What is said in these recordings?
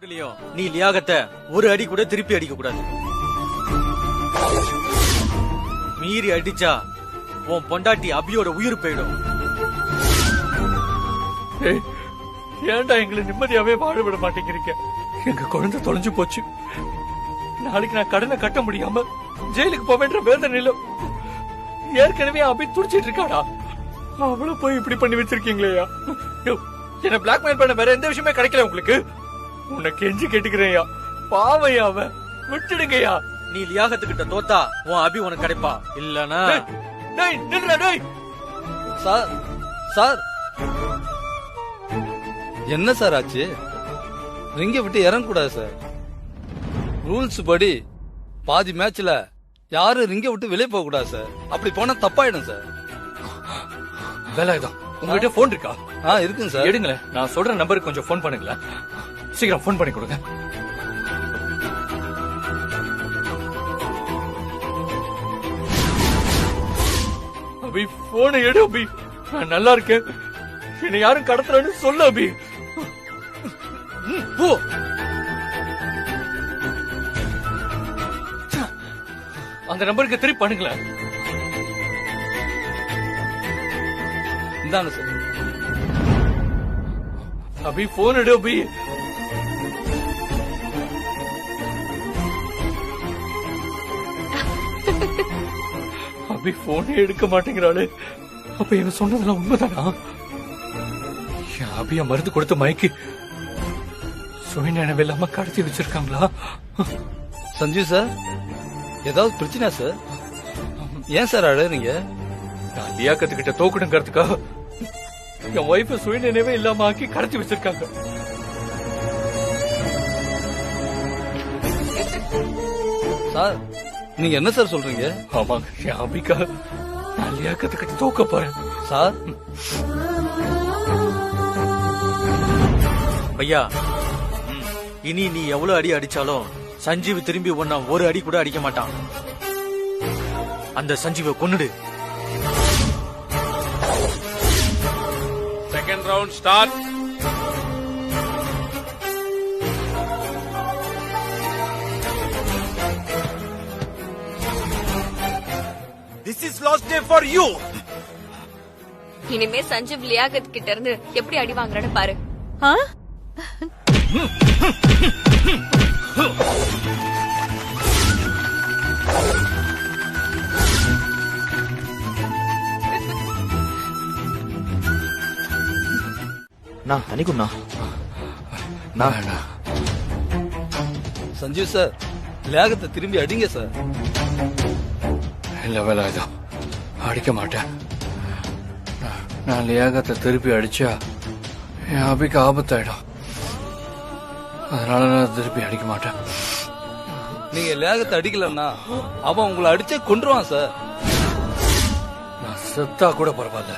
விஷயத்திலயும் நீ லியாகத்தை ஒரு அடி கூட திருப்பி அடிக்க கூடாது. மீறி அடிச்சா உன் பொண்டாட்டி அபியோட உயிர் போயிடும். ஏன்டா எங்களை நிம்மதியாவே வாழ விட மாட்டேங்கிறீங்க? எங்க குழந்தை தொலைஞ்சு போச்சு. நாளைக்கு நான் கடனை கட்ட முடியாம ஜெயிலுக்கு போவேன்ற வேதனையில ஏற்கனவே அபி துடிச்சிட்டு இருக்காடா. அவளை போய் இப்படி பண்ணி வச்சிருக்கீங்களேயா? என்ன பிளாக்மெயில் பண்ண வேற எந்த விஷயமே கிடைக்கல உங்களுக்கு? உன்னை கெஞ்சி கேட்டுக்கிறேயா, பாவையா அவன், விட்டுடுங்கயா. நீ லியாகத்துக்கிட்ட தோத்தா உன் அபி உனக்கு கிடைப்பா. இல்லனா சார் சார் என்ன சார் ஆச்சு? ரிங்க விட்டு இறங்க கூடாது சார். ரூல்ஸ் படி பாதி மேட்ச்ல யாரும் ரிங்க விட்டு வெளியே போக கூடாது சார். அப்படி போனா தப்பாயிடும் சார். வேலாயுதம், உங்ககிட்ட போன் இருக்கா? இருக்குங்க சார். எடுங்களேன், நான் சொல்ற நம்பருக்கு கொஞ்சம் போன் பண்ணுங்களேன். சீக்கிரம் போன் பண்ணி கொடுங்க. அபி போனை எடு அபி. நான் நல்லா இருக்கேன். என்னை யாரும் கடத்துறன்னு சொல்லு அபி. போ. அந்த நம்பருக்கு திருப்பி பண்ணுங்களேன். இந்தாங்க சார். அபி போன் எடு அபி. அபி போனே எடுக்க மாட்டேங்கிறாளே. அப்ப என்ன சொன்னதெல்லாம் உண்மைதானா? அபியா மருந்து கொடுத்து மயக்கி சுய நினைவு இல்லாம கடத்தி வச்சிருக்காங்களா? சஞ்சீவ் சார், ஏதாவது பிரச்சனை சார்? ஏன் சார் அழறீங்க? நான் லியாக்கத்துக்கிட்ட தோக்கணுங்கிறதுக்காக என் ஒய்ஃப சுய நினைவே இல்லாம ஆக்கி கடத்தி வச்சிருக்காங்க. சார் நீங்க என்ன சார் சொல்றீங்க? ஆமாங்க, என் அபிக்கா நான் லியாக்கத்துக்கிட்ட தோக்க போறேன் சார். ஐயா, இனி நீ எவ்வளவு அடி அடிச்சாலும் சஞ்சீவ் திரும்பி ஒன்னா ஒரு அடி கூட அடிக்க மாட்டான். அந்த சஞ்சீவை கொன்னுடு. Second round start. This is last day for you. இனிமே சஞ்சீவ் லியாகத் கிட்ட இருந்து எப்படி அடி வாங்குறான்னு பாரு. நான் தனிக்குண்ணா. சஞ்சீவ் சார், லியாகத்தை திரும்பி அடிங்க சார். இல்ல வேலாயுதம், அடிக்க மாட்டேன். நான் லியாகத்தை திருப்பி அடிச்சா என் அபிக்கு ஆபத்தாயிடும். அதனால நான் திருப்பி அடிக்க மாட்டேன். நீங்க லியாகத்தை அடிக்கலன்னா அவன் உங்களை அடிச்சே கொன்றுவான் சார். நான் செத்தா கூட பரவாயில்ல,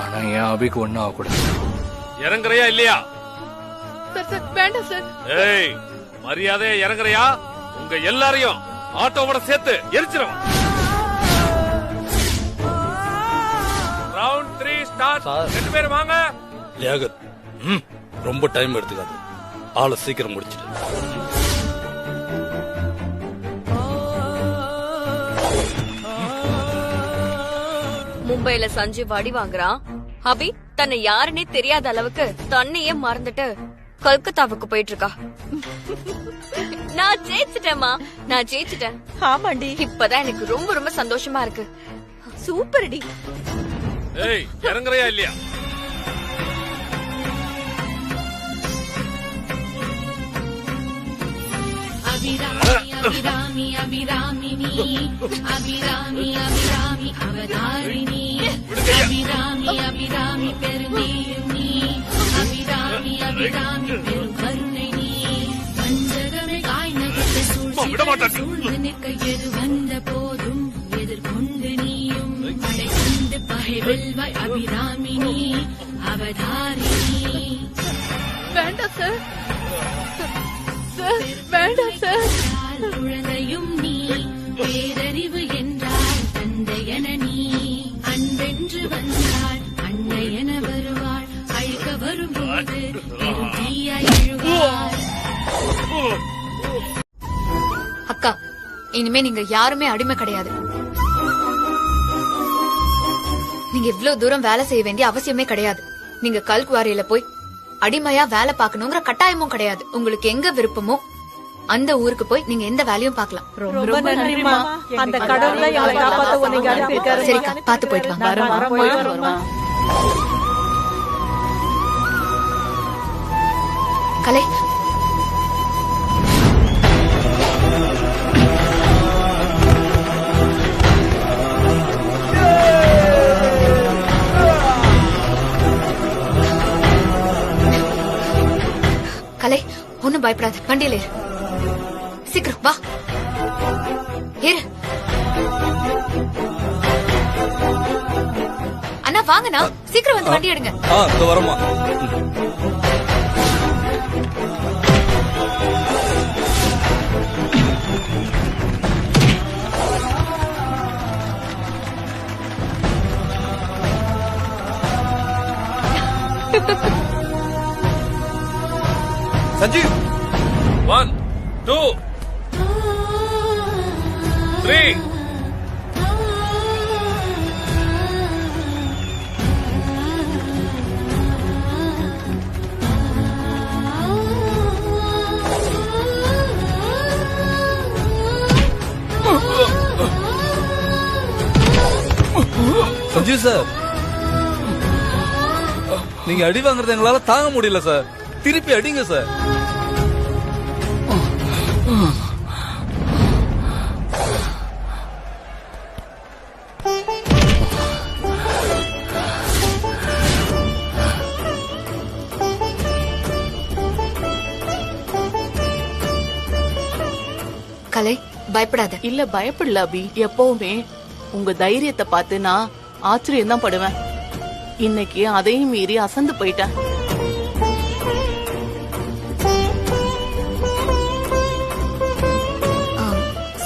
ஆனா என் அபிக்கு ஒன்னும் ஆகக்கூடாது. இறங்குறையா இல்லையா? சார் சார் வேண்டாம் சார். ஏய், மரியாதையா இறங்குறையா? உங்க எல்லாரையும் ஆட்டோவோட சேர்த்து எரிச்சிரும். Round 3 start. ரெண்டு பேரும் வாங்க. லியாகத், ரொம்ப டைம் எடுத்துக்காது. ஆளை சீக்கிரம் முடிச்சிட்டு. மும்பைல சஞ்சீவ் அடி வாங்குறான். அபி தன்னை யாருன்னே தெரியாத அளவுக்கு தன்னையே மறந்துட்டு கல்கத்தாவுக்கு போயிட்டு இருக்கா. நான் ஜெயிச்சிட்டேமா, நான் ஜெயிச்சிட்டேன். ஆமாண்டி, இப்பதான் எனக்கு ரொம்ப ரொம்ப சந்தோஷமா இருக்கு. சூப்பர் அடி. ஏய், இறங்குறையா இல்லையா? அபிராமி அபிராமினி அபிராமி அபிராமி அவதாரிணி அபிராமி அபிராமி பெருநீயுனி அபிராமி அபிராமி பெருங்கருணை நீ பஞ்சகமே காய்நகத்த சூழ்ந்து நிற்க எது வந்த போதும் எதிர்கொண்டு நீயும் படை கொண்டு பகை வெல்வாய் அபிராமினி அவதாரிணி. வேண்டாம் சார், வேண்டாம் சார். குழந்தையும் நீ பேரறிவு என்றால் தந்தையன நீ அன்பென்று வந்தாள் அன்னையன வருவாள் அழிக்க வரும்போது பெரும் தீயாய் எழுவாள். அக்கா, இனிமே நீங்க யாருமே அடிமை கிடையாது. நீங்க இவ்ளோ தூரம் வேலை செய்ய வேண்டிய அவசியமே கிடையாது. நீங்க கல்குவாரியில போய் அடிமையா வேலை பார்க்கணுங்கிற கட்டாயமும் கிடையாது. உங்களுக்கு எங்க விருப்பமோ அந்த ஊருக்கு போய் நீங்க எந்த வேலையும் பார்க்கலாம். ரொம்ப நன்றிமா. அந்த கடவுளை எங்களை காப்பாத்த உன்னை அனுப்பியிருக்காரு. சரிக்கா, பாத்து போயிட்டு வாங்க. கலை, கலை, ஒண்ணும் பயப்படாது. வண்டியில ஏறு. சீக்கிரம் வா, ஏறு. அண்ணா வாங்கண்ணா, சீக்கிரம் வந்து வண்டி எடுங்க. இந்த வரமா. சஞ்சீவ் 1 2 3 சஞ்சீவ் சார், நீங்க அடி வாங்குறது எங்களால தாங்க முடியல சார். திருப்பி அடிங்க சார். கலை, பயப்படாத. இல்ல பயப்படல அபி. எப்பவுமே உங்க தைரியத்தை பார்த்து நான் ஆச்சரியம் தான் படுவேன். இன்னைக்கு அதையும் மீறி அசந்து போயிட்டேன்.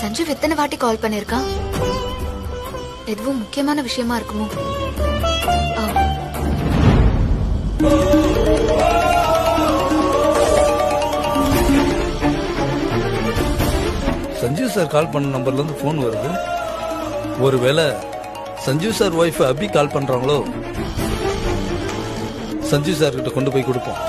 சஞ்சீவ் எத்தனை வாட்டி கால் பண்ணிருக்கான்? எதுவும் முக்கியமான விஷயமா இருக்குமோ? சஞ்சீவ் சார் கால் பண்ண நம்பர்ல இருந்து போன் வருது. ஒருவேளை சஞ்சீவ் சார் ஒய்ஃப் அபி கால் பண்றாங்களோ? சஞ்சீவ் சார் கிட்ட கொண்டு போய் கொடுப்போம்.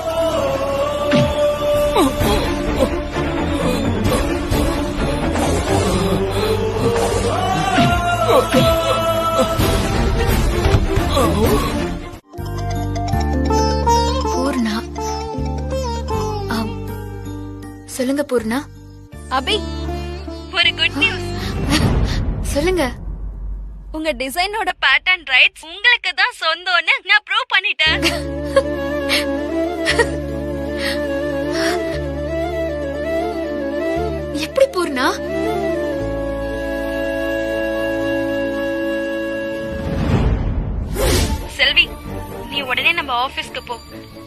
பூர்ணா, சொல்லுங்க பூர்ணா. அபி, ஒரு குட் நியூஸ். சொல்லுங்க. உங்க டிசைனோட பேட்டர்ன் ரைட்ஸ் உங்களுக்கு தான் சொந்தம்னு நான் ப்ரூவ் பண்ணிட்டேன். எப்படி பூர்ணா? செல்வி, நீ உடனே நம்ம ஆபீஸ்க்கு போ.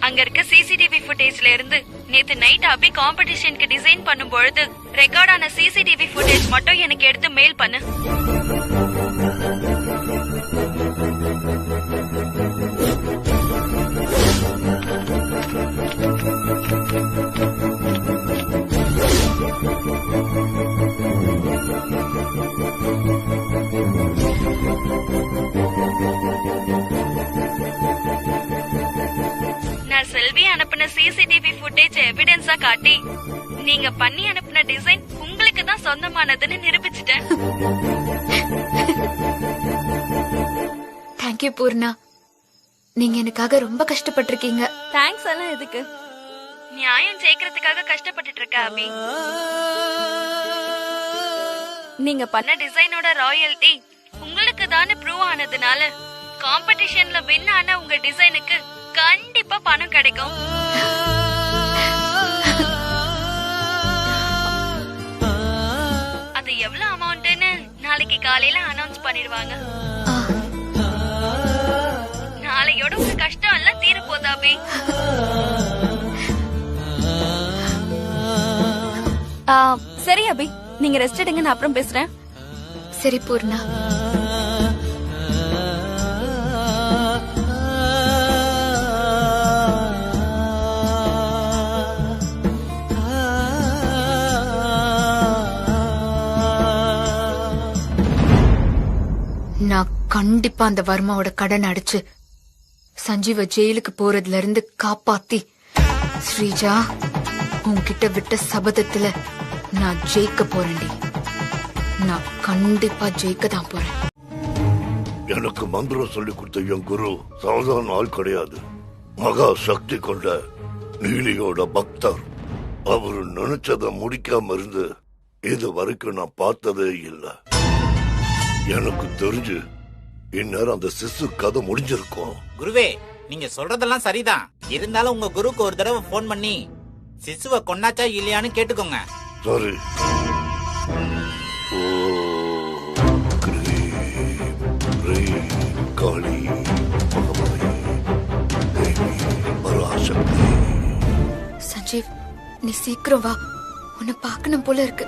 அங்க இருக்க சிசிடிவி ஃபுட்டேஜ்ல இருந்து நேத்து நைட் அபி காம்படிஷனுக்கு டிசைன் பண்ணும் பொழுது ரெக்கார்ட் ஆன சிசிடிவி ஃபுட்டேஜ் மட்டும் எனக்கு எடுத்து மெயில் பண்ணு. நான் செல்வி அனுப்பின சிசிடிவி ஃபுட்டேஜ் எவிடன்ஸா காட்டி நீங்க பண்ணி அனுப்பின டிசைன் உங்களுக்கு தான் சொந்தமானதுன்னு நிரூபிச்சிட்டேன். தேங்க்யூ பூர்ணா. நீங்க எனக்காக ரொம்ப கஷ்டப்பட்டிருக்கீங்க. தேங்க்ஸ் எல்லாம் எதுக்கு? நியாயம் ஜெயிக்கிறதுக்காக கஷ்டப்பட்டுட்டு இருக்க அபி. நீங்க பண்ண டிசைனோட ராயல்டி உங்களுக்கு தானே ப்ரூவ் ஆனதுனால காம்படிஷன்ல வின் ஆன உங்க டிசைனுக்கு கண்டிப்பா பணம் கிடைக்கும். அது எவ்வளவு அமௌண்ட்னு நாளைக்கு காலையில அனௌன்ஸ் பண்ணிடுவாங்க. நாளையோட உங்க கஷ்டம் எல்லாம் தீர போதா அபி? சரி அபி, நீங்க ரெஸ்ட் எடுங்க, நான் அப்புறம் பேசுறேன். சரி பூர்ணா. கண்டிப்பா அந்த வர்மாவோட கடன் அடிச்சு சஞ்சீவ ஜெயிலுக்கு போறதுல இருந்து காப்பாத்தி ஸ்ரீஜா உன்கிட்ட விட்ட சபதத்துல நான் ஜெயிக்க போறேன்டி. நான் கண்டிப்பா ஜெயிக்க தான் போறேன். எனக்கு மந்திரம் சொல்லி கொடுத்த என் குரு சாதாரண ஆள் கிடையாது. மகா சக்தி கொண்ட நீலியோட பக்தர். அவரு நினைச்சத முடிக்காம இருந்து இது வரைக்கும் நான் பார்த்ததே இல்லை. எனக்கு தெரிஞ்சு இந்நேரம் அந்த சிசு கதை முடிஞ்சிருக்கும். குருவே, நீங்க சொல்றதெல்லாம் சரிதான். இருந்தாலும் உங்க குருக்கு ஒரு தடவை போன் பண்ணி சிசுவை கொன்னாச்சா இல்லையான்னு கேட்டுக்கோங்க. சரி. ஓ காளி மகமாயி தேவி பராசக்தி. சஞ்சீவ், நீ சீக்கிரம் வா, உன்னை பார்க்கணும் போல இருக்கு.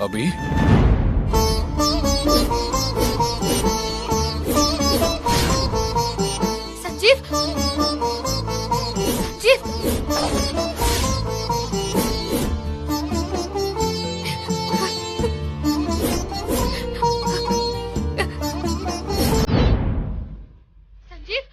அபி, சஞ்சீவ், சஞ்சீவ், சஞ்சீவ்.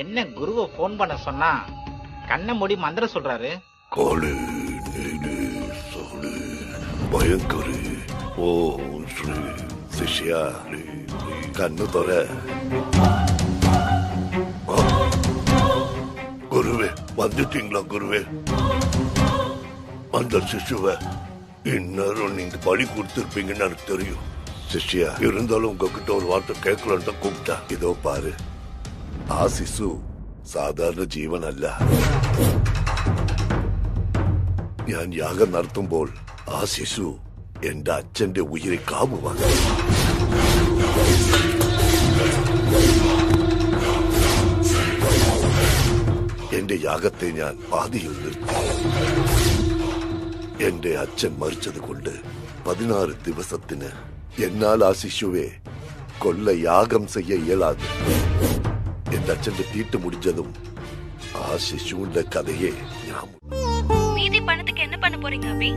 என்ன குருவை போன் பண்ண சொன்னா கண்ணை மூடி மந்திரம் சொல்றாரு. காளி நீலி சோழி பயங்கரி ஓம் ஸ்ரீ சிஷ்யா கண்ணு தர. குருவே, வந்துட்டீங்களா குருவே? அந்த சிசுவை இந்நேரம் நீங்க படி கொடுத்திருப்பீங்கன்னு எனக்கு தெரியும். சிஷ்யா, இருந்தாலும் உங்ககிட்ட ஒரு வார்த்தை கேட்கலான்னு தான் கூப்பிட்டா. இதோ பாரு, ആ ശിശു സാധാരണ ജീവനല്ല. ഞാൻ യാഗം നടത്തുമ്പോൾ ആ ശിശു എന്റെ അച്ഛന്റെ ഉയിരെ കാവുവാണ്. എന്റെ യാഗത്തെ ഞാൻ പാതിയിൽ നിർത്തി. എന്റെ അച്ഛൻ മരിച്ചത് കൊണ്ട് 16 ദിവസത്തിന് എന്നാൽ ആ ശിശുവെ കൊല്ല യാഗം ചെയ്യ ഇയലാതെ. என் அச்சன் தீட்டு முடிஞ்சதும் ஆ சிசுண்ட கதையே மீதி பணத்துக்கு என்ன பண்ண போறீங்க அபி?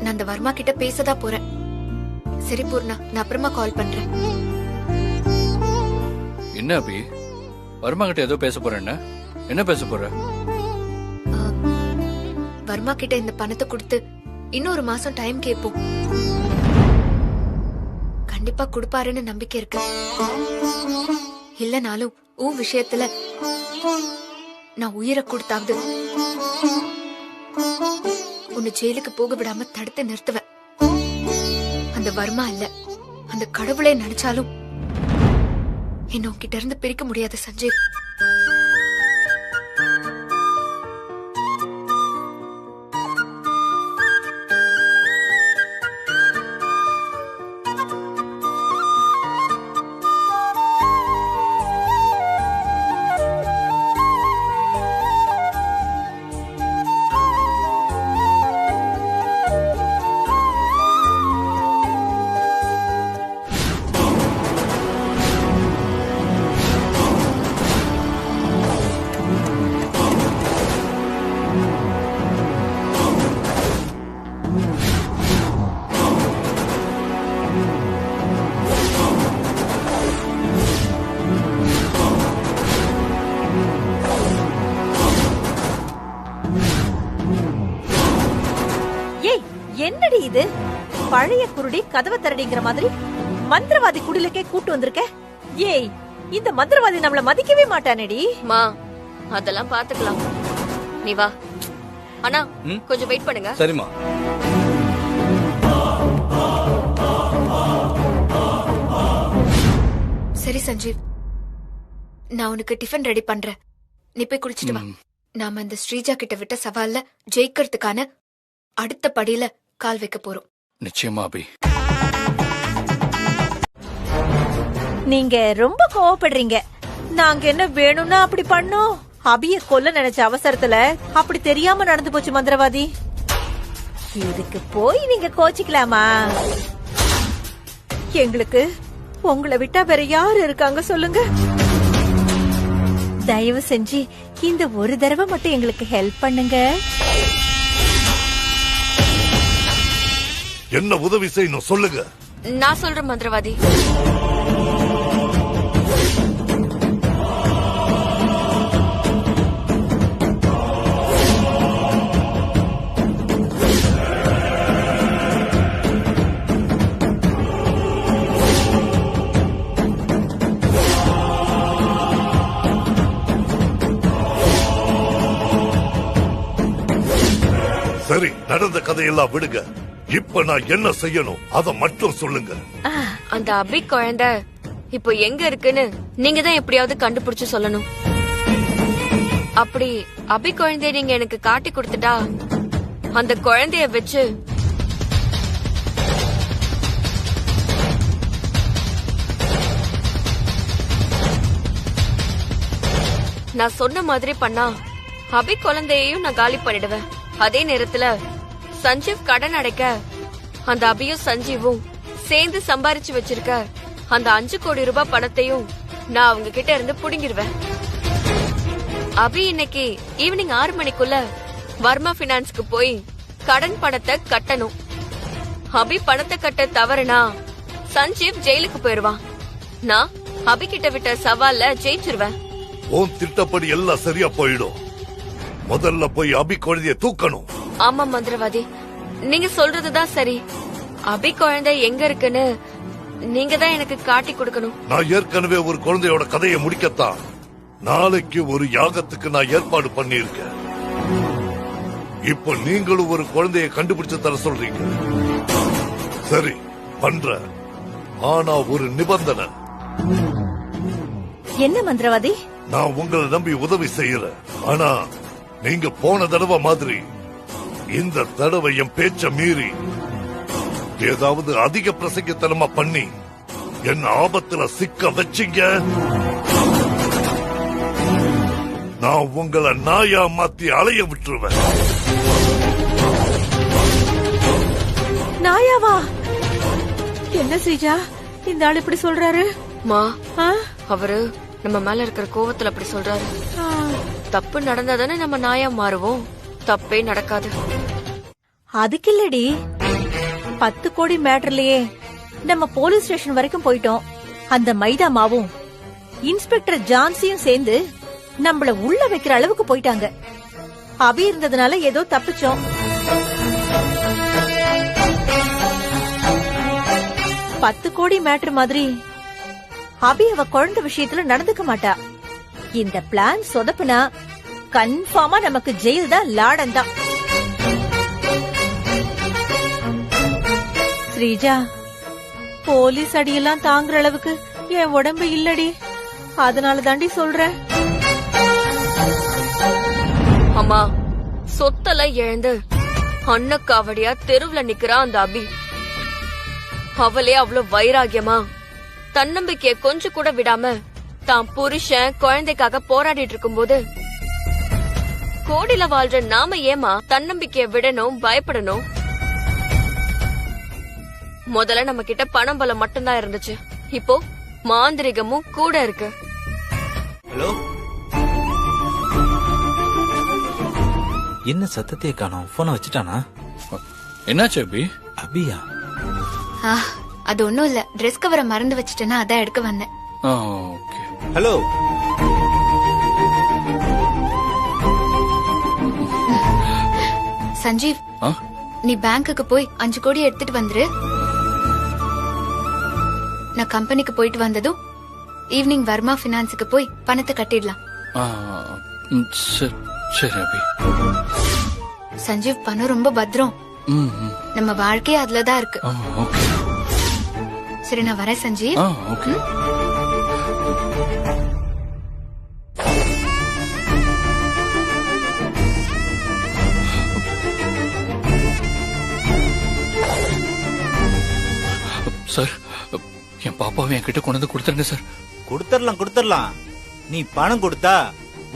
நான் அந்த வர்மா கிட்ட பேசதா போறேன். சரி பூர்ணா, நான் அப்புறமா கால் பண்றேன். என்ன அபி, வர்மா கிட்ட ஏதோ பேச போறேன். என்ன பேச போற? வர்மா கிட்ட இந்த பணத்தை கொடுத்து இன்னொரு மாசம் டைம் கேட்போம். கண்டிப்பா கொடுப்பாருன்னு நம்பிக்கை இருக்கு. இல்லனாலும் உன் விஷயத்துல நான் உயிரை கொடுத்தாவது உன்னை ஜெயிலுக்கு போக விடாம தடுத்து நிறுத்துவேன். அந்த வர்மா இல்ல, அந்த கடவுளே நினைச்சாலும் என்ன உன்கிட்ட இருந்து பிரிக்க முடியாது சஞ்சீவ். என்னடி இது? பழைய குருடி கதவை திரடிங்கிற மாதிரி மந்திரவாதி குடிலுக்கே கூட்டு வந்திருக்க. ஏய், இந்த மந்திரவாதி நம்மள மதிக்கவே மாட்டானேடி. மா அதெல்லாம் பாத்துக்கலாம், நீ வா. அண்ணா கொஞ்சம் வெயிட் பண்ணுங்க. சரிம்மா. சரி சஞ்சீவ், நான் உனக்கு டிஃபன் ரெடி பண்றேன். நீ போய் குளிச்சிட்டு வா. நாம இந்த ஸ்ரீஜா கிட்ட விட்ட சவால்ல ஜெயிக்கிறதுக்கான அடுத்த படியில கால் வைக்க போறோம். நிச்சயமா அபி. நீங்க ரொம்ப கோவப்படுறீங்க. நாங்க என்ன வேணும்னா அப்படி பண்ணோம். அபிய கொல்ல நினைச்ச அவசரத்துல அப்படி தெரியாம நடந்து போச்சு மந்திரவாதி. இதுக்கு போய் நீங்க கோச்சிக்கலாமா? எங்களுக்கு உங்களை விட்டா வேற யாரு இருக்காங்க சொல்லுங்க. தயவு செஞ்சு இந்த ஒரு தடவை மட்டும் எங்களுக்கு ஹெல்ப் பண்ணுங்க. என்ன உதவி செய்யணும் சொல்லுங்க. நான் சொல்றேன் மந்திரவாதி. சரி, நடந்த கதையெல்லாம் விடுங்க. இப்ப நான் என்ன செய்யணும் அத மட்டும் சொல்லுங்க. அந்த அபி குழந்தை இப்போ எங்க இருக்குன்னு நீங்க தான் எப்படியாவது கண்டுபிடிச்சு சொல்லணும். அப்படி அபி குழந்தைய நீங்க எனக்கு காட்டி கொடுத்துட்டா அந்த குழந்தைய வச்சு நான் சொன்ன மாதிரி பண்ணா அபி குழந்தையையும் நான் காலி பண்ணிடுவேன். அதே நேரத்துல சஞ்சீவ் கடன் அடைக்க அந்த அபியும் சஞ்சீவும் சேர்ந்து சம்பாரிச்சு வச்சிருக்க அந்த 5 கோடி ரூபாய் பணத்தையும் நான் அவங்க கிட்ட இருந்து புடுங்கிடுவேன். அபி இன்னைக்கு ஈவினிங் 6 மணிக்குள்ள வர்மா பினான்ஸ்க்கு போய் கடன் பணத்தை கட்டணும். அபி பணத்தை கட்ட தவறுனா சஞ்சீவ் ஜெயிலுக்கு போயிருவான். நான் அபி கிட்ட விட்ட சவால்ல ஜெயிச்சிருவேன். உன் திட்டப்படி எல்லாம் சரியா போயிடும். முதல்ல போய் அபி குழந்தைய தூக்கணும். ஆமா மந்திரவாதி, நீங்க சொல்றதுதான் சரி. அபி குழந்தை எங்க இருக்குன்னு நீங்க தான் எனக்கு காட்டி கொடுக்கணும். நான் ஏற்கனவே ஒரு குழந்தையோட கதையை முடிக்கத்தான் நாளைக்கு ஒரு யாகத்துக்கு நான் ஏற்பாடு பண்ணியிருக்கேன். இப்ப நீங்களும் ஒரு குழந்தையை கண்டுபிடிச்சு தர சொல்றீங்க. சரி பண்ற, ஆனா ஒரு நிபந்தனை. என்ன மந்திரவாதி? நான் உங்களை நம்பி உதவி செய்யறேன். ஆனா நீங்க போன தடவை மாதிரி இந்த தடவை என் பேச்ச மீறி ஏதாவது அதிக பிரசங்கத்தனமா பண்ணி என்ன ஆபத்துல சிக்க வச்சிங்க, நான் உங்களை நாயா மாத்தி அலைய விட்டுருவேன். நாயாவா? என்ன ஸ்ரீஜா இந்த ஆள் இப்படி சொல்றாரு? மா அவரு நம்ம மேல இருக்கிற கோவத்துல அப்படி சொல்றாரு. தப்பு நடந்தாதானே நம்ம நாயா மாறுவோம். தப்பே நடக்காது. அதுக்கு இல்லடி, 10 கோடி மேட்டர்லயே நம்ம போலீஸ் ஸ்டேஷன் வரைக்கும் போயிட்டோம். அந்த மைதா மாவும் இன்ஸ்பெக்டர் ஜான்சியும் சேர்ந்து நம்மள உள்ள வைக்கிற அளவுக்கு போயிட்டாங்க. அபி இருந்ததுனால ஏதோ தப்பிச்சோம். 10 கோடி மேட்டர் மாதிரி அபி அவ குழந்தை விஷயத்துல நடந்துக்க மாட்டா. இந்த பிளான் சொதப்புனா கன்ஃபார்மா நமக்கு ஜெயில் தான், லாடன் தான். ஸ்ரீஜா, போலீஸ் அடியெல்லாம் தாங்குற அளவுக்கு என் உடம்பு இல்லடி. அதனால தாண்டி சொல்றேன். அம்மா, சொத்தெல்லாம் இழந்து அன்னக்காவடியா தெருவுல நிக்கிறா அந்த அபி. அவளே அவ்வளவு வைராகியமா தன்னம்பிக்கைய கொஞ்சம் கூட விடாம தான் புருஷன் குழந்தைக்காக போராடிட்டு இருக்கும்போது கோடியில வாழ்ற நாம ஏமா தன்னம்பிக்கைய விடணும், பயப்படணும்? முதல்ல நம்ம கிட்ட பணம் பலம் மட்டும்தான் இருந்துச்சு. இப்போ மாந்திரிகமும் கூட இருக்கு. ஹலோ, என்ன சத்தத்தையே காணோம்? போன வச்சுட்டானா? என்னாச்சு அபி? அபியா? அது ஒண்ணும் இல்ல, ட்ரெஸ் கவரை மறந்து வச்சிட்டேன்னா அதான் எடுக்க வந்தேன். ஹலோ, சஞ்சீவ், நீ பேங்க்குக்கு போய் 5 கோடி எடுத்துட்டு வந்துரு. நான் கம்பெனிக்கு போயிட்டு வந்ததும் ஈவினிங் வர்மா பினான்ஸுக்கு போய் பணத்தை கட்டிடலாம். சரி அபி. சஞ்சீவ், பணம் ரொம்ப பத்திரம். நம்ம வாழ்க்கையே அதுலதான் இருக்கு. சரி, நான் வரேன் சஞ்சீவ். சார், என் பாப்பாவை என்கிட்ட கொண்டு வந்து கொடுத்துருங்க சார். கொடுத்துடலாம். நீ பணம் கொடுத்தா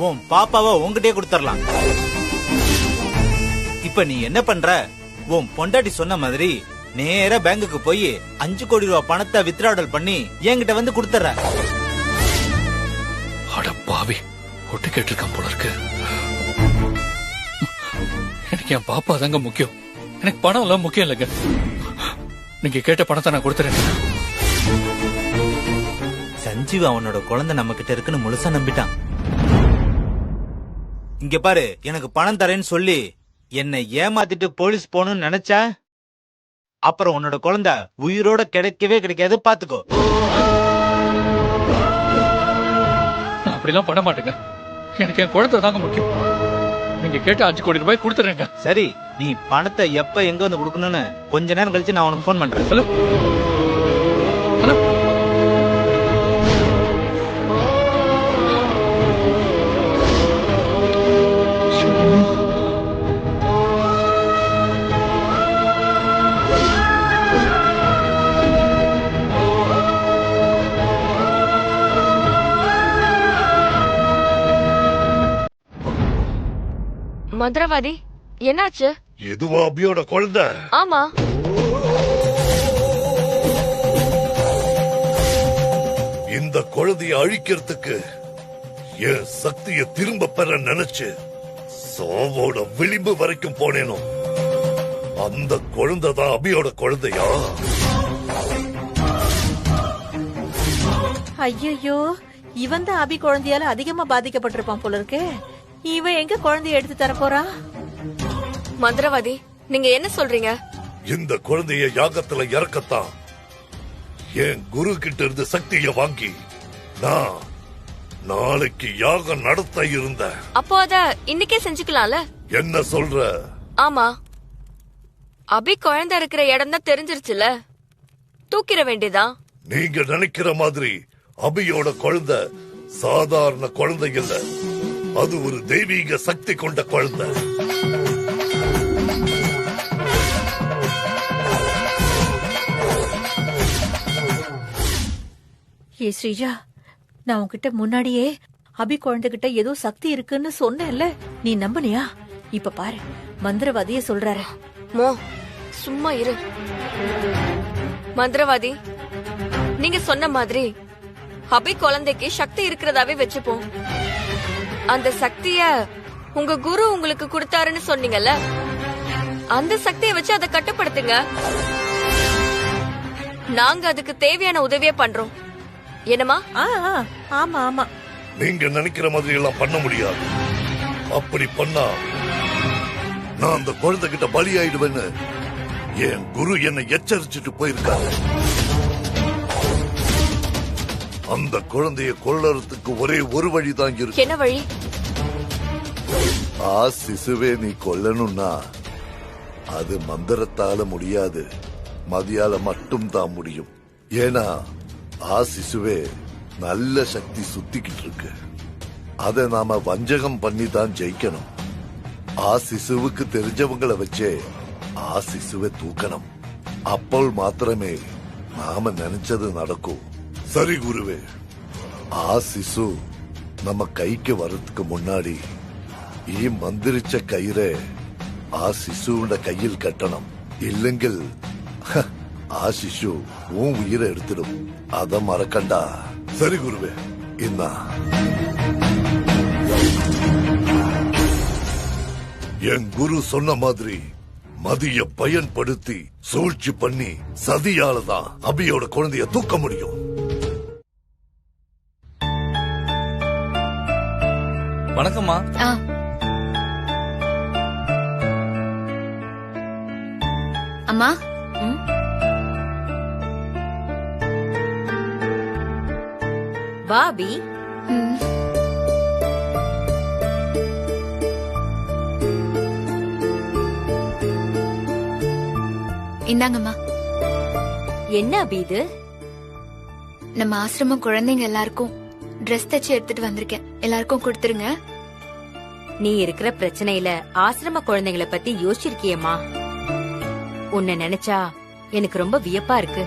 உன் பாப்பாவை உன்கிட்டயே கொடுத்துடலாம். இப்ப நீ என்ன பண்ற? உன் பொண்டாட்டி சொன்ன மாதிரி நேரா பேங்குக்கு போய் 5 கோடி ரூபாய் பணத்தை வித்ட்ராவல் பண்ணி என்கிட்ட வந்து கொடுத்துற. அட பாவி, ஒட்டு கேட்டிருக்கான் போல இருக்கு. எனக்கு என் பாப்பா தாங்க முக்கியம். எனக்கு பணம் எல்லாம் முக்கியம் இல்லைங்க. நீங்க கேட்ட பணத்தை நான் கொடுத்துறேன். சஞ்சீவ் அவனோட குழந்தை நம்ம கிட்ட இருக்குன்னு முழுசா நம்பிட்டான். இங்க பாரு, எனக்கு பணம் தரேன்னு சொல்லி என்னை ஏமாத்திட்டு போலீஸ் போகணும்னு நினைச்சா அப்புறம் உன்னோட குழந்தை உயிரோட கிடைக்கவே கிடைக்காது, பாத்துக்கோ. நான் அப்படிலாம் பண்ண மாட்டேங்க. எனக்கு என் குழந்தை தாங்க முக்கியம். நீங்க கேட்ட 5 கோடி ரூபாய் கொடுத்துறேங்க. சரி, நீ பணத்தை எப்ப எங்க வந்து கொடுக்கணும்னு கொஞ்ச நேரம் கழிச்சு நான் உனக்கு போன் பண்றேன். Hello hello. மந்திரவாதி, என்னாச்சு? எதுவா அபியோட குழந்தை? ஆமா. இந்த குழந்தைய அழிக்கிறதுக்கு என் சக்தியை திரும்ப பெற நினைச்சு சாவோட விளிம்பு வரைக்கும் போனேனோ அந்த குழந்தை தான் அபியோட குழந்தையா? ஐயோ, இவன் தான் அபி குழந்தையால அதிகமா பாதிக்கப்பட்டிருப்பான் போல இருக்கு. இவன் எங்க குழந்தைய எடுத்து தர போறா? மந்திரவாதி, நீங்க என்ன சொல்றீங்க? இந்த குழந்தைய யாகத்துல இறக்கத்தான் என் குரு கிட்ட இருந்து சக்தியை வாங்கி நான் நாளைக்கு யாகம் நடத்த இருந்த. அப்போ அத இன்னைக்கே செஞ்சுக்கலாம்ல? என்ன சொல்ற? ஆமா, அபி குழந்தை இருக்கிற இடம் தான் தெரிஞ்சிருச்சுல, தூக்கிட வேண்டியதான். நீங்க நினைக்கிற மாதிரி அபியோட குழந்தை சாதாரண குழந்தை இல்ல, அது ஒரு தெய்வீக சக்தி கொண்ட குழந்தை. ஏ ஸ்ரீஜா, நான் உன்கிட்ட முன்னாடியே அபி குழந்தைகிட்ட ஏதோ சக்தி இருக்குன்னு சொன்னேன்ல, நீ நம்பனியா? இப்ப பாரு, மந்திரவாதிய சொல்றாரு. மோ, சும்மா இரு. மந்திரவாதி, நீங்க சொன்ன மாதிரி அபி குழந்தைக்கு சக்தி இருக்கிறதாவே வச்சுப்போம். அந்த சக்திய உங்க குரு உங்களுக்கு கொடுத்தாருன்னு சொன்னீங்கல்ல, அந்த சக்தியை வச்சு அதை கட்டுப்படுத்துங்க. நாங்க அதுக்கு தேவையான உதவியை பண்றோம். என்னமா? ஆமா ஆமா. நீங்க நினைக்கிற மாதிரி எல்லாம் பண்ண முடியாது. அப்படி பண்ணா நான் அந்த குழந்தை கிட்ட பலியாயிடுவேன்னு என் குரு என்னை எச்சரிச்சுட்டு போயிருக்காரு. அந்த குழந்தைய கொல்லறதுக்கு ஒரே ஒரு வழிதான் இருக்கு. என்ன வழி? சிசுவே நீ கொல்லணும்னா அது மந்திரத்தால முடியாது, மதியால மட்டும் தான் முடியும். ஏன்னா சிசுவே நல்ல சக்தி சுத்திக்கிட்டு இருக்கு. அதை நாம வஞ்சகம் பண்ணி தான் ஜெயிக்கணும். சிசுவுக்கு தெரிஞ்சவங்களை வச்சே சிசுவை தூக்கணும். அப்போ மாத்திரமே நாம நினைச்சது நடக்கும். சரி குருவே, சிசு நம்ம கைக்கு வர்றதுக்கு முன்னாடி மந்திரிச்ச கயிறை சிசுவோட கையில் கட்டணும். இல்லைங்கில் சிசு உன் உயிரை எடுத்துடும். அத மறக்கண்டா. சரி குருவே, என்ன என் குரு சொன்ன மாதிரி மதிய பயன்படுத்தி சூழ்ச்சி பண்ணி சதியாலதான் அபியோட குழந்தைய தூக்க முடியும். வணக்கம்மா. அம்மா, வா அபி. இந்தாங்கம்மா. என்ன அபி இது? நம்ம ஆசிரமம் குழந்தைங்க எல்லாருக்கும் ட்ரெஸ் தச்சு எடுத்துட்டு வந்திருக்கேன். எல்லாருக்கும் கொடுத்துருங்க. நீ இருக்கிற பிரச்சனையில ஆசிரம குழந்தைகளை பத்தி யோசிச்சிருக்கியம்மா? உன்னை நினைச்சா எனக்கு ரொம்ப வியப்பா இருக்கு.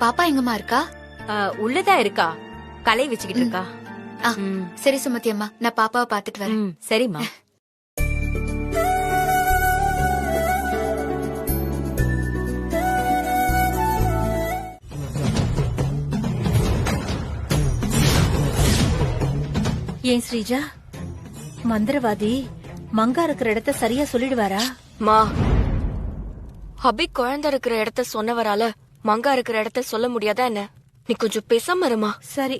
பாப்பா எங்கம்மா இருக்கா? உள்ளதா இருக்கா, கலை வச்சுக்கிட்டு இருக்கா. சரி சுமதி அம்மா, நான் பாப்பாவை பாத்துட்டு வரேன். சரிம்மா. ஏன் ஸ்ரீஜா, மந்திரவாதி மங்கா இருக்கிற இடத்த சரியா சொல்லிடுவாரா? மா, அபி குழந்தை இருக்கிற இடத்த சொன்னவரால மங்கா இருக்கிற இடத்த சொல்ல முடியாதா என்ன? நீ கொஞ்சம் பேசாம இருமா. சரி.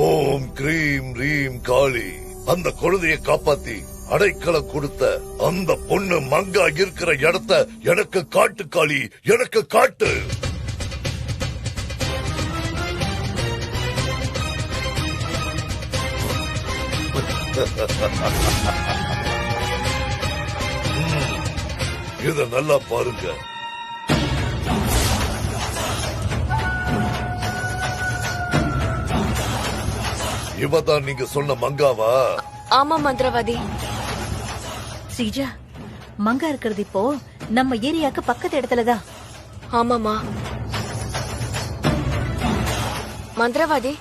ஓம் கிரீம் ரீம் காளி, அந்த குழந்தையை காப்பாத்தி அடைக்கலம் கொடுத்த அந்த பொண்ணு மங்கா இருக்கிற இடத்த எனக்கு காட்டு காளி, எனக்கு காட்டு. இத நல்லா பாருங்க. இவதான் நீங்க சொன்ன மங்காவா? ஆமா மந்திரவாதி. ஸ்ரீஜா, மங்கா இருக்கிறது இப்போ நம்ம ஏரியாக்கு பக்கத்து இடத்துலதான். ஆமாமா மந்திரவாதி,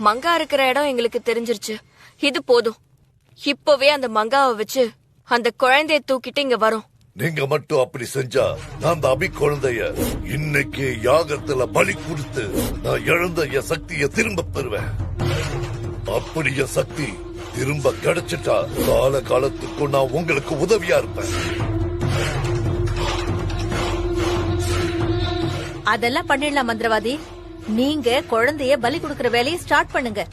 மங்கா இருக்கிற இடம் எங்களுக்கு தெரிஞ்சிருச்சு. இது போதும். இப்பவே அந்த மங்காவை வச்சு அந்த குழந்தைய தூக்கிட்டு இங்க வரோம். நீங்க மட்டும் அப்படி செஞ்சா நான் அந்த அபி குழந்தைய இன்னைக்கு யாகத்துல பலி கொடுத்து நான் இழந்த என் சக்தியை திரும்ப பெறுவேன். அப்படி என் சக்தி திரும்ப கிடைச்சிட்டா கால காலத்துக்கும் நான் உங்களுக்கு உதவியா இருப்பேன். அதெல்லாம் பண்ணிடலாம் மந்திரவாதி. நீங்க குழந்தைய பலி கொடுக்கற வேலையை ஸ்டார்ட் பண்ணுங்க.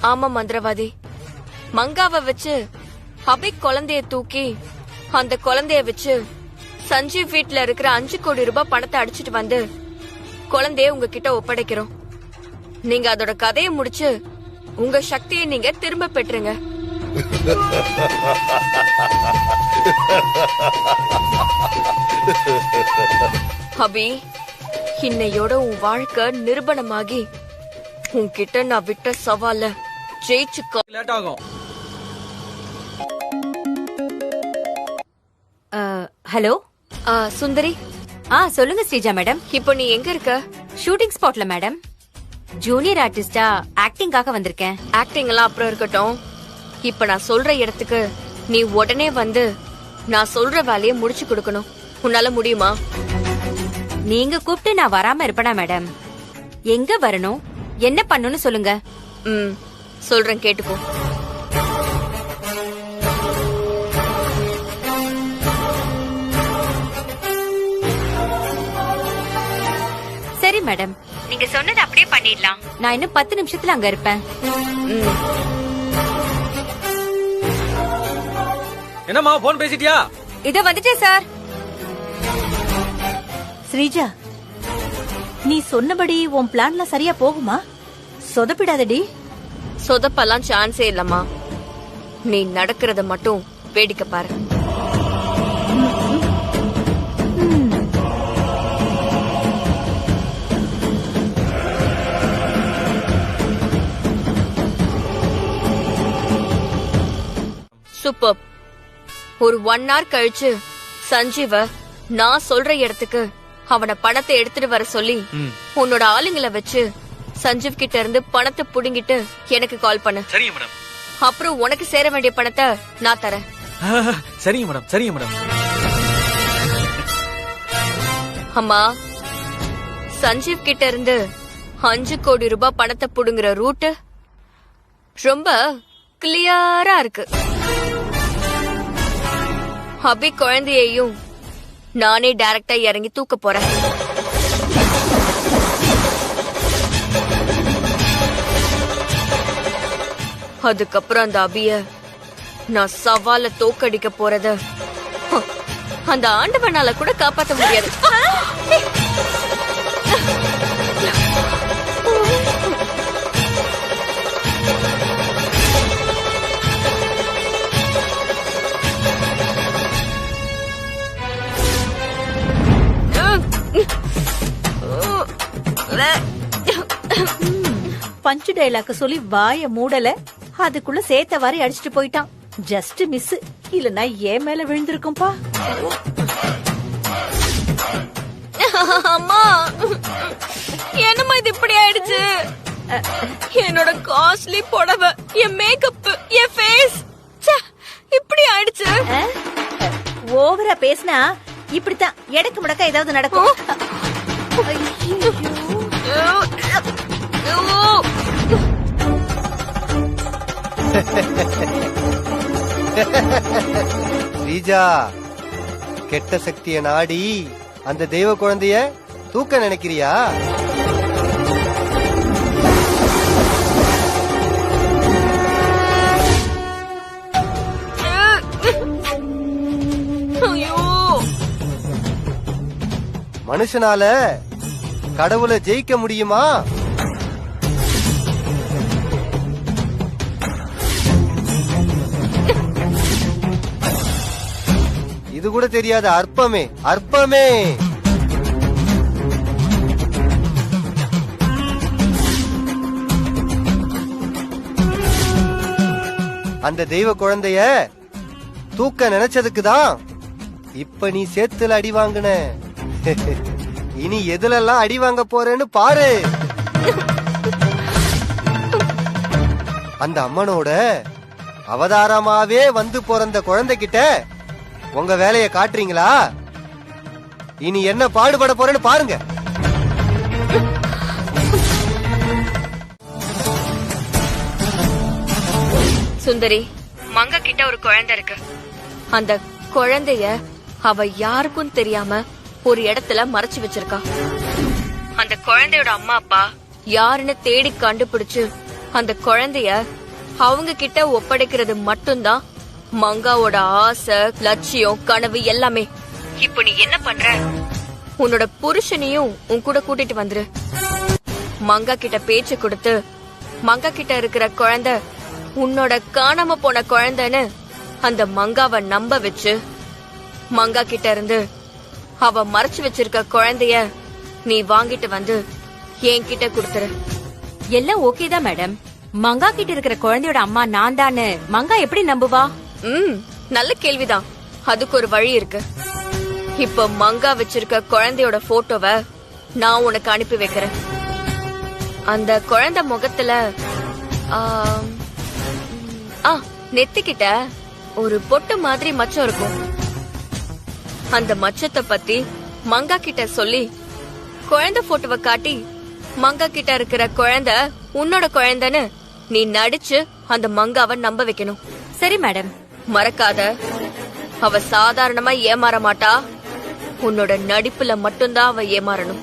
ஆமா மந்திரவாதி, மங்காவை வச்சு அபி குழந்தைய தூக்கி அந்த குழந்தைய வச்சு சஞ்சீவ் வீட்ல இருக்கிற 5 கோடி ரூபாய் பணத்தை அடிச்சிட்டு வந்து குழந்தைய உங்ககிட்ட ஒப்படைக்கிறோம். நீங்க அதோட கதையை முடிச்சு உங்க சக்தியை நீங்க திரும்ப பெற்றுங்க. அபி, இன்னையோட உன் வாழ்க்கை நிரூபணமாகி உன்கிட்ட நான் விட்ட சவால ஜெயிச்சு லேட் ஆகும். ஹலோ சுந்தரி. சொல்லுங்க ஸ்ரீஜா மேடம். இப்போ நீ எங்க இருக்க? ஷூட்டிங் ஸ்பாட்ல மேடம். ஜூனியர் ஆர்டிஸ்டா ஆக்டிங்காக வந்திருக்கேன். ஆக்டிங் எல்லாம் அப்புறம் இருக்கட்டும். இப்ப நான் சொல்ற இடத்துக்கு நீ உடனே வந்து நான் சொல்ற வேலையை முடிச்சு கொடுக்கணும். உன்னால முடியுமா? நீங்க கூப்பிட்டு நான் வராம இருப்பேனா மேடம்? எங்க வரணும், என்ன பண்ணணும்னு சொல்லுங்க. சொல்றேன், கேட்டுக்கோ. சரி மேடம், நீங்க சொன்னது அப்படியே பண்ணிடலாம். நான் இன்னும் 10 நிமிஷத்துல அங்க இருப்பேன். என்னம்மா போன் பேசிட்டியா? இத வந்துட்டேன் சார். ஸ்ரீஜா, நீ சொன்னபடி உன் பிளான்ல சரியா போகுமா? சொதப்பிடாதடி. சொதப்பெல்லாம் சான்ஸே இல்லம்மா. நீ நடக்கிறத மட்டும் வேடிக்கை பாரு. சூப்பர். ஒரு 1 hour கழிச்சு சஞ்சீவ நான் சொல்ற இடத்துக்கு அவன பணத்தை எடுத்துட்டு வர சொல்லி உன்னோட ஆளுங்களை வச்சு சஞ்சீவ் கிட்ட இருந்து பணத்தை புடுங்கிட்டு எனக்கு கால் பண்ணு. சரிங்க மேடம். அப்புறம் உனக்கு சேர வேண்டிய பணத்தை நான் தரேன். சரிங்க மேடம், சரிங்க மேடம். அம்மா, சஞ்சீவ் கிட்ட இருந்து 5 கோடி ரூபாய் பணத்தை புடுங்குற ரூட் ரொம்ப கிளியரா இருக்கு. அபி குழந்தையையும் நானே டைரக்டா இறங்கி தூக்க போறேன். அதுக்கப்புறம் அந்த அபிய நான் சவால தோக்கடிக்க போறத அந்த ஆண்டவனால கூட காப்பாத்த முடியாது. பஞ்சு டைலாக் சொல்லி வாய மூடல, அதுக்குள்ள சேத்த வாரி அடிச்சிட்டு போயிட்டான். ஜஸ்ட் மிஸ், இல்லனா ஏன் மேல விழுந்திருக்கும்பா. அம்மா, என்னம்மா இது இப்படி ஆயிடுச்சு? என்னோட காஸ்ட்லி புடவை, என் மேக்கப், என் ஃபேஸ் இப்படி ஆயிடுச்சு. ஓவரா பேசினா இப்படித்தான் எடக்கு முடக்க ஏதாவது நடக்கும். ரீஜா, கெட்ட சக்திய நாடி அந்த தெய்வ குழந்தைய தூக்க நினைக்கிறியா? மனுஷனால கடவுளை ஜெயிக்க முடியுமா? இது கூட தெரியாத அற்பமே, அற்பமே. அந்த தெய்வ குழந்தைய தூக்க நினைச்சதுக்குதான் இப்ப நீ சேத்துல அடி வாங்குன. இனி எதுலெல்லாம் அடி வாங்க போறேன்னு பாரு. அந்த அம்மனோட அவதாரமாவே வந்து பிறந்த குழந்தைகிட்ட உங்க வேலைய காட்டுறீங்களா? இனி என்ன பாடுபட போறேன்னு பாருங்க. சுந்தரி, மங்க கிட்ட ஒரு குழந்தை இருக்கு. அந்த குழந்தைய அவ யாருக்கும் தெரியாம ஒரு இடத்துல மறைச்சு வச்சிருக்கா. அந்த குழந்தையோட அம்மா அப்பா யாருன்னு தேடி கண்டுபிடிச்சு அந்த குழந்தைய அவங்க கிட்ட ஒப்படைக்கிறது மட்டும்தான் மங்காவோட ஆசை, லட்சியம், கனவு எல்லாமே. இப்ப நீ என்ன பண்ற? உன்னோட புருஷனையும் உன் கூட கூட்டிட்டு வந்துரு. மங்கா கிட்ட பேச்சு கொடுத்து மங்கா கிட்ட இருக்கிற குழந்தை உன்னோட காணாம போன குழந்தைன்னு அந்த மங்காவை நம்ப வச்சு மங்கா கிட்ட இருந்து அவ மறைச்சு வச்சிருக்க குழந்தைய நீ வாங்கிட்டு வந்து என்கிட்ட கொடுத்துரு. எல்லாம் ஓகே தான் மேடம். மங்கா கிட்ட இருக்கிற குழந்தையோட அம்மா நான் தானு மங்கா எப்படி நம்புவா? நல்ல கேள்விதான். அதுக்கு ஒரு வழி இருக்கு. இப்ப மங்கா வச்சிருக்க குழந்தையோட போட்டோவை நான் உனக்கு அனுப்பி வைக்கிறேன். அந்த குழந்தை முகத்துல நெத்திக்கிட்ட ஒரு பொட்டு மாதிரி மச்சம் இருக்கும். அந்த மச்சத்தை பத்தி மங்கா கிட்ட சொல்லி குழந்தை போட்டோவை காட்டி மங்கா கிட்ட இருக்கிற குழந்தை உன்னோட குழந்தைன்னு நீ நடிச்சு அந்த மங்காவை நம்ப வைக்கணும். சரி மேடம். மறக்காத, அவ சாதாரணமா ஏமாற மாட்டா. உன்னோட நடிப்புல மட்டும்தான் அவ ஏமாறணும்.